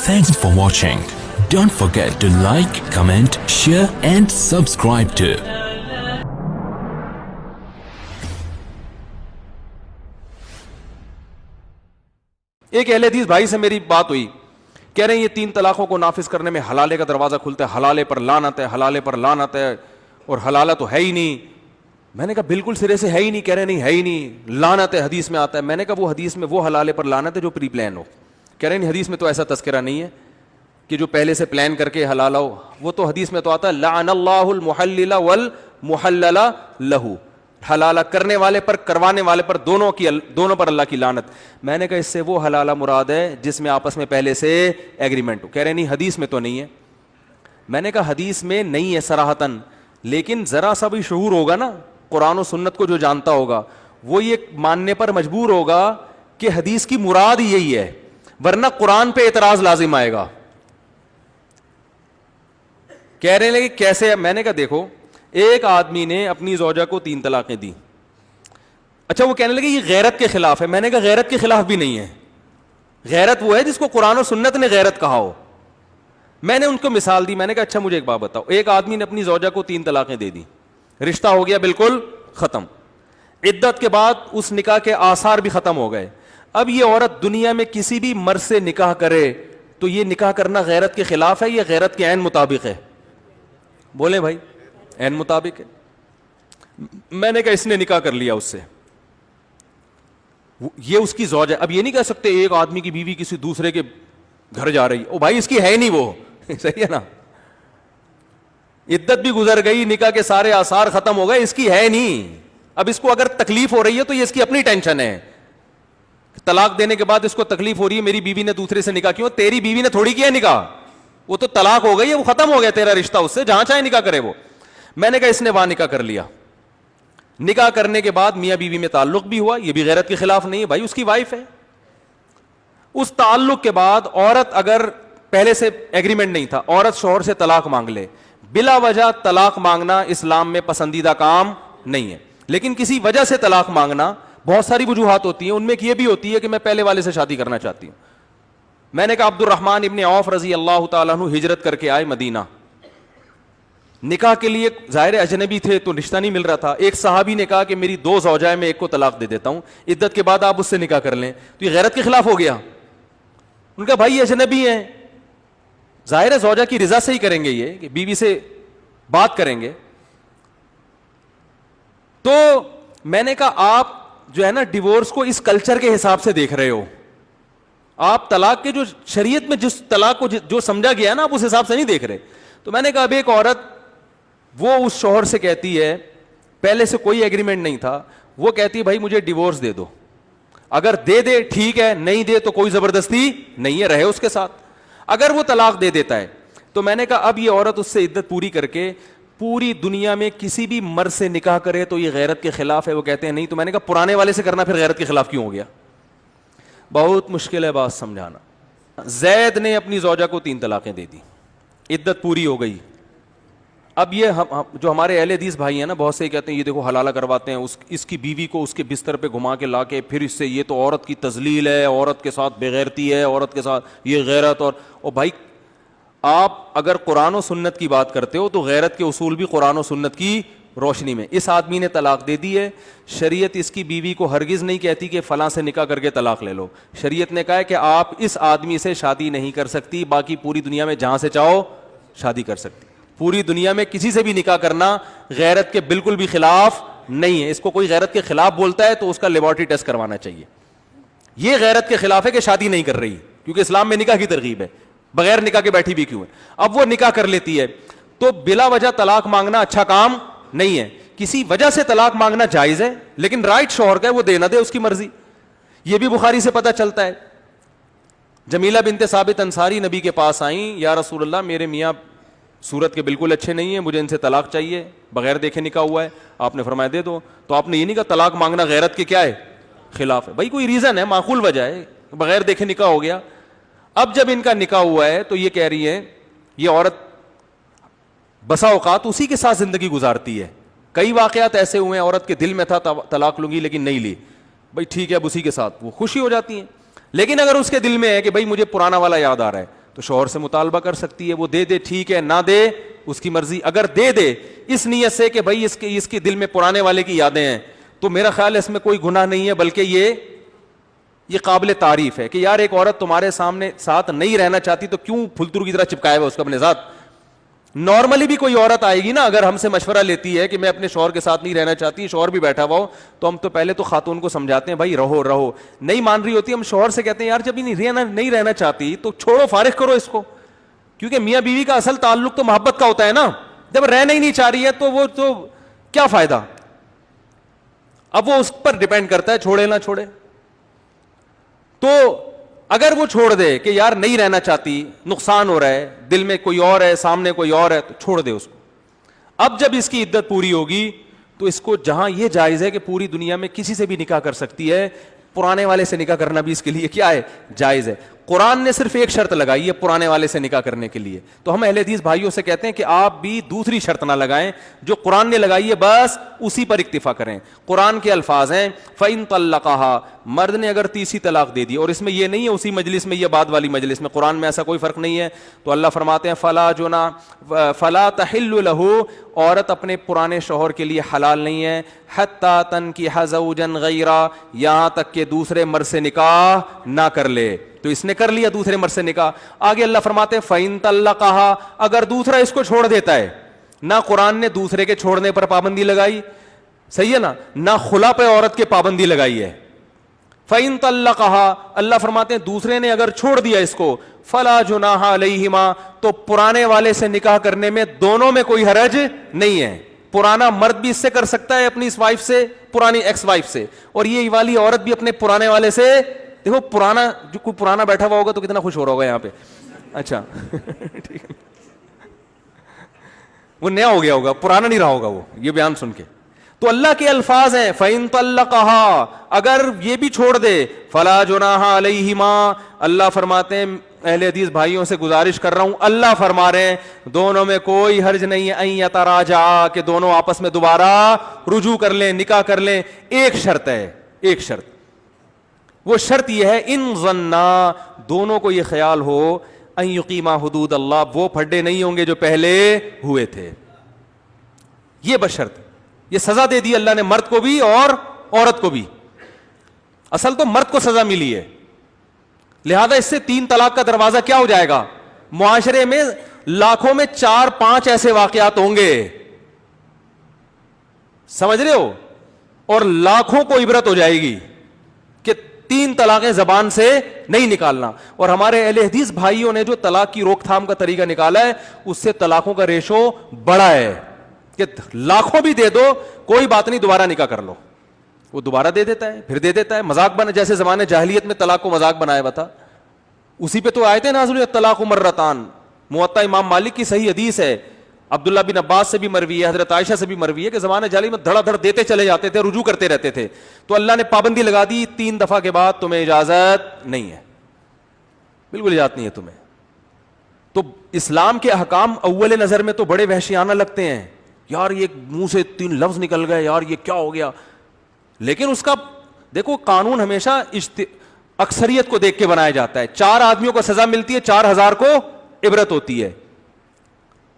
Thanks for watching. Don't forget to like, comment, share and subscribe to ایک اہل حدیث بھائی سے میری بات ہوئی, کہہ رہے ہیں یہ 3 طلاقوں کو نافذ کرنے میں حلالے کا دروازہ کھلتا ہے, حلالے پر لعنت ہے, حلالے پر لعنت ہے, اور حلالہ تو ہے ہی نہیں. میں نے کہا بالکل سرے سے ہے ہی نہیں. کہہ رہے نہیں ہے ہی نہیں, لعنت ہے حدیث میں آتا ہے. میں نے کہا وہ حدیث میں وہ حلالے پر لعنت ہے جو پری پلان ہو. کہہ رہے نہیں حدیث میں تو ایسا تذکرہ نہیں ہے کہ جو پہلے سے پلان کر کے حلال ہو. وہ تو حدیث میں تو آتا ہے لعن اللہ المحلل والمحلل لہ, حلالہ کرنے والے پر کروانے والے پر دونوں پر اللہ کی لعنت. میں نے کہا اس سے وہ حلالہ مراد ہے جس میں آپس میں پہلے سے ایگریمنٹ ہو. کہہ رہے نہیں حدیث میں تو نہیں ہے. میں نے کہا حدیث میں نہیں ہے صراحتاً, لیکن ذرا سا بھی شعور ہوگا نا, قرآن و سنت کو جو جانتا ہوگا وہ یہ ماننے پر مجبور ہوگا کہ حدیث کی مراد یہی ہے, ورنہ قرآن پہ اعتراض لازم آئے گا. کہہ رہے ہیں کہ کیسے. میں نے کہا دیکھو ایک آدمی نے اپنی زوجہ کو 3 طلاقیں دی. اچھا وہ کہنے لگے یہ غیرت کے خلاف ہے. میں نے کہا غیرت کے خلاف بھی نہیں ہے. غیرت وہ ہے جس کو قرآن و سنت نے غیرت کہا ہو. میں نے ان کو مثال دی. میں نے کہا اچھا مجھے ایک بات بتاؤ, ایک آدمی نے اپنی زوجہ کو 3 طلاقیں دے دی, رشتہ ہو گیا بالکل ختم, عدت کے بعد اس نکاح کے آثار بھی ختم ہو گئے. اب یہ عورت دنیا میں کسی بھی مرد سے نکاح کرے تو یہ نکاح کرنا غیرت کے خلاف ہے یا غیرت کے عین مطابق ہے؟ بولیں بھائی, عین مطابق ہے. میں نے کہا اس نے نکاح کر لیا اس سے, یہ اس کی زوج ہے. اب یہ نہیں کہہ سکتے ایک آدمی کی بیوی کسی دوسرے کے گھر جا رہی ہے, او بھائی اس کی ہے نہیں وہ صحیح ہے نا, عدت بھی گزر گئی, نکاح کے سارے آثار ختم ہو گئے, اس کی ہے نہیں. اب اس کو اگر تکلیف ہو رہی ہے تو یہ اس کی اپنی ٹینشن ہے. طلاق دینے کے بعد اس کو تکلیف ہو رہی ہے میری بیوی نے دوسرے سے نکاح کیوں, تیری بیوی نے تھوڑی کیا نکاح, وہ تو طلاق ہو گئی ہے, وہ ختم ہو گیا تیرا رشتہ اس سے, جہاں چاہے نکاح کرے وہ. میں نے کہا اس نے وہاں نکاح کر لیا, نکاح کرنے کے بعد میاں بیوی میں تعلق بھی ہوا, یہ بھی غیرت کے خلاف نہیں ہے بھائی, اس کی وائف ہے. اس تعلق کے بعد عورت اگر پہلے سے ایگریمنٹ نہیں تھا, عورت شوہر سے طلاق مانگ لے, بلا وجہ طلاق مانگنا اسلام میں پسندیدہ کام نہیں ہے. لیکن کسی وجہ سے طلاق مانگنا, بہت ساری وجوہات ہوتی ہیں, ان میں یہ بھی ہوتی ہے کہ میں پہلے والے سے شادی کرنا چاہتی ہوں. میں نے کہا عبد الرحمن ابن عوف رضی اللہ تعالیٰ عنہ ہجرت کر کے آئے مدینہ, نکاح کے لیے ظاہر اجنبی تھے تو رشتہ نہیں مل رہا تھا. ایک صحابی نے کہا کہ میری 2 زوجائیں میں ایک کو طلاق دے دیتا ہوں, عدت کے بعد آپ اس سے نکاح کر لیں. تو یہ غیرت کے خلاف ہو گیا. ان کا بھائی اجنبی ہیں, ظاہر ہے زوجہ کی رضا سے ہی کریں گے, یہ کہ بیوی سے بات کریں گے. تو میں نے کہا آپ جو ہے نا ڈیورس کو اس کلچر کے حساب سے دیکھ رہے ہو, آپ طلاق کے جو شریعت میں جس طلاق کو جو سمجھا گیا ہے نا آپ اس حساب سے نہیں دیکھ رہے. تو میں نے کہا اب ایک عورت وہ اس شوہر سے کہتی ہے, پہلے سے کوئی ایگریمنٹ نہیں تھا, وہ کہتی ہے بھائی مجھے ڈیورس دے دو, اگر دے دے ٹھیک ہے, نہیں دے تو کوئی زبردستی نہیں ہے, رہے اس کے ساتھ. اگر وہ طلاق دے دیتا ہے تو میں نے کہا اب یہ عورت اس سے عدت پوری کر کے پوری دنیا میں کسی بھی مرد سے نکاح کرے تو یہ غیرت کے خلاف ہے. وہ کہتے ہیں نہیں. تو میں نے کہا پرانے والے سے کرنا پھر غیرت کے خلاف کیوں ہو گیا؟ بہت مشکل ہے بات سمجھانا. زید نے اپنی زوجہ کو 3 طلاقیں دے دی, عدت پوری ہو گئی. اب یہ جو ہمارے اہل حدیث بھائی ہیں نا, بہت سے کہتے ہیں یہ دیکھو حلالہ کرواتے ہیں, اس کی بیوی کو اس کے بستر پہ گھما کے لا کے پھر اس سے, یہ تو عورت کی تذلیل ہے, عورت کے ساتھ بےغیرتی ہے, عورت کے ساتھ یہ غیرت. اور بھائی آپ اگر قرآن و سنت کی بات کرتے ہو تو غیرت کے اصول بھی قرآن و سنت کی روشنی میں. اس آدمی نے طلاق دے دی ہے, شریعت اس کی بیوی کو ہرگز نہیں کہتی کہ فلاں سے نکاح کر کے طلاق لے لو. شریعت نے کہا ہے کہ آپ اس آدمی سے شادی نہیں کر سکتی, باقی پوری دنیا میں جہاں سے چاہو شادی کر سکتی. پوری دنیا میں کسی سے بھی نکاح کرنا غیرت کے بالکل بھی خلاف نہیں ہے. اس کو کوئی غیرت کے خلاف بولتا ہے تو اس کا لیبارٹری ٹیسٹ کروانا چاہیے. یہ غیرت کے خلاف ہے کہ شادی نہیں کر رہی, کیونکہ اسلام میں نکاح کی ترغیب ہے, بغیر نکاح کے بیٹھی بھی کیوں ہے. اب وہ نکاح کر لیتی ہے تو بلا وجہ طلاق مانگنا اچھا کام نہیں ہے. کسی وجہ سے طلاق مانگنا جائز ہے, لیکن رائٹ شوہر کا ہے, وہ دے نہ دے اس کی مرضی. یہ بھی بخاری سے پتہ چلتا ہے. جمیلہ بنت ثابت انصاری نبی کے پاس آئیں, یا رسول اللہ میرے میاں صورت کے بالکل اچھے نہیں ہیں, مجھے ان سے طلاق چاہیے, بغیر دیکھے نکاح ہوا ہے. آپ نے فرمایا دے دو. تو آپ نے یہ نہیں کہا طلاق مانگنا غیرت کے کیا ہے خلاف ہے. بھائی کوئی ریزن ہے, معقول وجہ ہے, بغیر دیکھے نکاح ہو گیا. اب جب ان کا نکاح ہوا ہے تو یہ کہہ رہی ہے, یہ عورت بسا اوقات اسی کے ساتھ زندگی گزارتی ہے. کئی واقعات ایسے ہوئے ہیں عورت کے دل میں تھا طلاق لوں گی لیکن نہیں لی, بھائی ٹھیک ہے اب اسی کے ساتھ وہ خوشی ہو جاتی ہیں. لیکن اگر اس کے دل میں ہے کہ بھائی مجھے پرانا والا یاد آ رہا ہے, تو شوہر سے مطالبہ کر سکتی ہے, وہ دے دے ٹھیک ہے, نہ دے اس کی مرضی. اگر دے دے اس نیت سے کہ بھائی اس کے دل میں پرانے والے کی یادیں ہیں, تو میرا خیال ہے اس میں کوئی گناہ نہیں ہے, بلکہ یہ قابل تعریف ہے کہ یار ایک عورت تمہارے سامنے ساتھ نہیں رہنا چاہتی تو کیوں پھلتر کی طرح چپکائے ہوا اس کو اپنے ساتھ. نارملی بھی کوئی عورت آئے گی نا, اگر ہم سے مشورہ لیتی ہے کہ میں اپنے شوہر کے ساتھ نہیں رہنا چاہتی, شوہر بھی بیٹھا ہوا ہو, تو ہم تو پہلے تو خاتون کو سمجھاتے ہیں بھائی رہو. نہیں مان رہی ہوتی, ہم شوہر سے کہتے ہیں یار جب نہیں رہنا چاہتی تو چھوڑو, فارغ کرو اس کو, کیونکہ میاں بیوی کا اصل تعلق تو محبت کا ہوتا ہے نا. جب رہنا ہی نہیں چاہ رہی ہے تو وہ تو کیا فائدہ. اب وہ اس پر ڈیپینڈ کرتا ہے چھوڑے نہ چھوڑے. تو اگر وہ چھوڑ دے کہ یار نہیں رہنا چاہتی, نقصان ہو رہا ہے, دل میں کوئی اور ہے, سامنے کوئی اور ہے, تو چھوڑ دے اس کو. اب جب اس کی عدت پوری ہوگی تو اس کو جہاں یہ جائز ہے کہ پوری دنیا میں کسی سے بھی نکاح کر سکتی ہے, پرانے والے سے نکاح کرنا بھی اس کے لیے کیا ہے, جائز ہے. قرآن نے صرف ایک شرط لگائی ہے پرانے والے سے نکاح کرنے کے لیے, تو ہم اہل حدیث بھائیوں سے کہتے ہیں کہ آپ بھی دوسری شرط نہ لگائیں, جو قرآن نے لگائی ہے بس اسی پر اکتفا کریں. قرآن کے الفاظ ہیں فَإِن طَلَّقَهَا, مرد نے اگر تیسری طلاق دے دی, اور اس میں یہ نہیں ہے اسی مجلس میں یا بعد والی مجلس میں, قرآن میں ایسا کوئی فرق نہیں ہے. تو اللہ فرماتے ہیں فَلَا تَحِلُّ لَهُ, عورت اپنے پرانے شوہر کے لیے حلال نہیں ہے, حَتَّى تَنْكِحَ زَوْجًا غَيْرَهُ, یہاں تک کہ دوسرے مرد سے نکاح نہ کر لے. تو اس نے کر لیا دوسرے مرد سے نکاح. آگے اللہ فرماتے ہیں فَإِن طَلَّقَهَا, اگر دوسرا اس کو چھوڑ دیتا ہے, نہ قرآن نے دوسرے کے چھوڑنے پر پابندی لگائی, صحیح ہے نا, نہ خلا پہ عورت کے پابندی لگائی ہے. فَإِن طَلَّقَهَا, اللہ فرماتے ہیں دوسرے نے اگر چھوڑ دیا اس کو, فَلَا جُنَاحَ عَلَيْهِمَا, تو پرانے والے سے نکاح کرنے میں دونوں میں کوئی حرج نہیں ہے. پرانا مرد بھی اس سے کر سکتا ہے اپنی اس وائف سے, پرانی ایکس وائف سے, اور یہ والی عورت بھی اپنے پرانے والے سے. دیکھو پرانا, جو کوئی پرانا بیٹھا ہوا ہوگا تو کتنا خوش ہو رہا ہوگا یہاں پہ. اچھا ٹھیک ہے, وہ نیا ہو گیا ہوگا, پرانا نہیں رہا ہوگا وہ یہ بیان سن کے. تو اللہ کے الفاظ ہیں فَإِن طَلَّقَهَا, اگر یہ بھی چھوڑ دے, فَلَا جُنَاحَ عَلَيْهِمَا, اللہ فرماتے ہیں اہل حدیث بھائیوں سے گزارش کر رہا ہوں, اللہ فرما رہے ہیں دونوں میں کوئی حرج نہیں ہے, أَن يَتَرَاجَعَا, کہ دونوں آپس میں دوبارہ رجوع کر لیں, نکاح کر لیں. ایک شرط ہے, ایک شرط, وہ شرط یہ ہے ان ظنا, دونوں کو یہ خیال ہو, ان یقیما حدود اللہ, وہ پھڈے نہیں ہوں گے جو پہلے ہوئے تھے. یہ بس شرط. یہ سزا دے دی اللہ نے مرد کو بھی اور عورت کو بھی. اصل تو مرد کو سزا ملی ہے, لہذا اس سے 3 طلاق کا دروازہ کیا ہو جائے گا. معاشرے میں لاکھوں میں 4-5 ایسے واقعات ہوں گے, سمجھ رہے ہو, اور لاکھوں کو عبرت ہو جائے گی کہ 3 طلاقیں زبان سے نہیں نکالنا. اور ہمارے اہل حدیث بھائیوں نے جو طلاق کی روک تھام کا طریقہ نکالا ہے, اس سے طلاقوں کا ریشو بڑا ہے کہ لاکھوں بھی دے دو کوئی بات نہیں, دوبارہ نکاح کر لو. وہ دوبارہ دے دیتا ہے, پھر دے دیتا ہے, مذاق بنا, جیسے زمانے جاہلیت میں طلاق کو مذاق بنایا ہوا تھا, اسی پہ تو آئے تھے نازل الطلاق مرتان. موطا امام مالک کی صحیح حدیث ہے, عبداللہ بن عباس سے بھی مروی ہے, حضرت عائشہ سے بھی مروی ہے, کہ زمانے جاہلی میں دھڑا دھڑ دیتے چلے جاتے تھے, رجوع کرتے رہتے تھے. تو اللہ نے پابندی لگا دی 3 دفعہ کے بعد تمہیں اجازت نہیں ہے, بالکل اجازت نہیں ہے تمہیں. تو اسلام کے احکام اول نظر میں تو بڑے وحشیانہ لگتے ہیں, یار یہ منہ سے 3 لفظ نکل گئے, یار یہ کیا ہو گیا. لیکن اس کا دیکھو قانون ہمیشہ اکثریت کو دیکھ کے بنایا جاتا ہے. 4 آدمیوں کو سزا ملتی ہے, 4000 کو عبرت ہوتی ہے.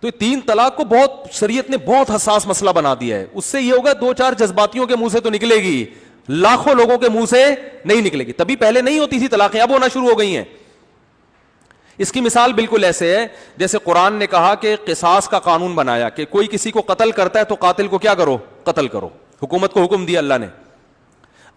تو 3 طلاق کو بہت شریعت نے بہت حساس مسئلہ بنا دیا ہے. اس سے یہ ہوگا 2-4 جذباتیوں کے منہ سے تو نکلے گی, لاکھوں لوگوں کے منہ سے نہیں نکلے گی. تبھی پہلے نہیں ہوتی تھی طلاقیں, اب ہونا شروع ہو گئی ہیں. اس کی مثال بالکل ایسے ہے جیسے قرآن نے کہا کہ قصاص کا قانون بنایا کہ کوئی کسی کو قتل کرتا ہے تو قاتل کو کیا کرو, قتل کرو. حکومت کو حکم دیا اللہ نے.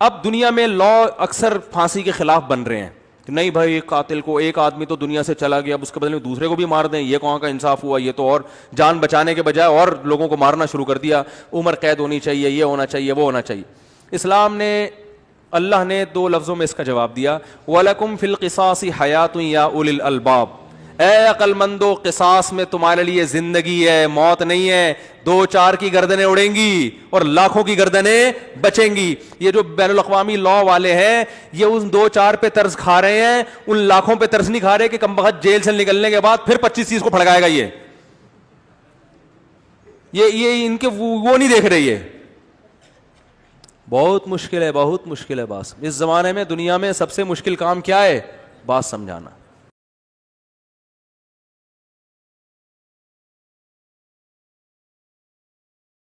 اب دنیا میں لا اکثر پھانسی کے خلاف بن رہے ہیں کہ نہیں بھائی قاتل کو, ایک آدمی تو دنیا سے چلا گیا, اب اس کے بدلے میں دوسرے کو بھی مار دیں, یہ کہاں کا انصاف ہوا. یہ تو اور جان بچانے کے بجائے اور لوگوں کو مارنا شروع کر دیا. عمر قید ہونی چاہیے, یہ ہونا چاہیے, وہ ہونا چاہیے. اسلام نے, اللہ نے 2 لفظوں میں اس کا جواب دیا, وَلَكُمْ فِي الْقِصَاصِ حَيَاةٌ يَا أُولِي الْأَلْبَابِ, اے عقل مندو قصاص میں تمہارے لیے زندگی ہے, موت نہیں ہے. 2-4 کی گردنیں اڑیں گی اور لاکھوں کی گردنیں بچیں گی. یہ جو بین الاقوامی لا والے ہیں یہ ان 2-4 پہ طرز کھا رہے ہیں, ان لاکھوں پہ طرز نہیں کھا رہے کہ کم بخت جیل سے نکلنے کے بعد پھر 25 کو پھڑکائے گا. یہ ان کے وہ نہیں دیکھ رہے. یہ بہت مشکل ہے, بہت مشکل ہے. بات اس زمانے میں دنیا میں سب سے مشکل کام کیا ہے, بات سمجھانا.